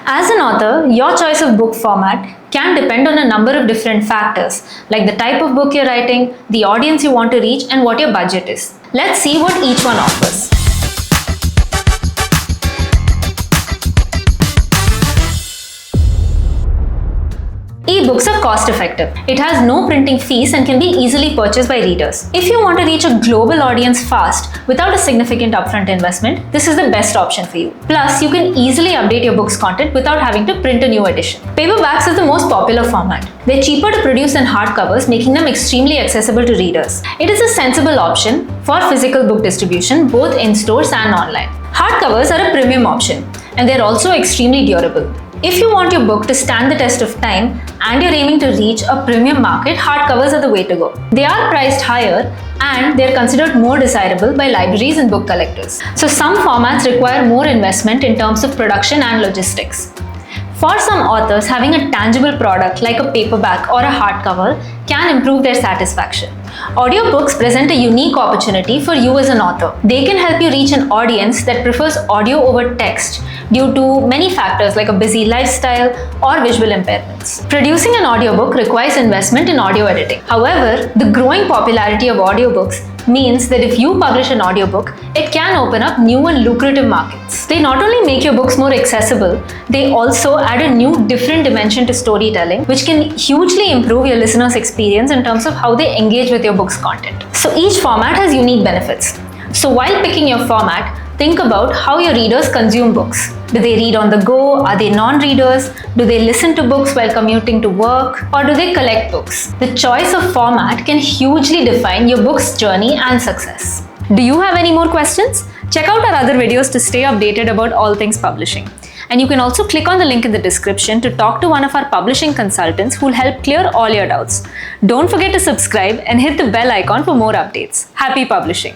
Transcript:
As an author, your choice of book format can depend on a number of different factors, like the type of book you're writing, the audience you want to reach, and what your budget is. Let's see what each one offers. Ebooks are cost-effective. It has no printing fees and can be easily purchased by readers. If you want to reach a global audience fast without a significant upfront investment, this is the best option for you. Plus, you can easily update your book's content without having to print a new edition. Paperbacks is the most popular format. They're cheaper to produce than hardcovers, making them extremely accessible to readers. It is a sensible option for physical book distribution, both in stores and online. Hardcovers are a premium option, and they're also extremely durable. If you want your book to stand the test of time and you're aiming to reach a premium market, hardcovers are the way to go. They are priced higher and they're considered more desirable by libraries and book collectors. So some formats require more investment in terms of production and logistics. For some authors, having a tangible product like a paperback or a hardcover can improve their satisfaction. Audiobooks present a unique opportunity for you as an author. They can help you reach an audience that prefers audio over text due to many factors like a busy lifestyle or visual impairments. Producing an audiobook requires investment in audio editing. However, the growing popularity of audiobooks means that if you publish an audiobook, it can open up new and lucrative markets. They not only make your books more accessible, they also add a new, different dimension to storytelling, which can hugely improve your listeners' experience in terms of how they engage with your book's content. So each format has unique benefits. So while picking your format, think about how your readers consume books. Do they read on the go? Are they non-readers? Do they listen to books while commuting to work? Or do they collect books? The choice of format can hugely define your book's journey and success. Do you have any more questions? Check out our other videos to stay updated about all things publishing. And you can also click on the link in the description to talk to one of our publishing consultants who will help clear all your doubts. Don't forget to subscribe and hit the bell icon for more updates. Happy publishing!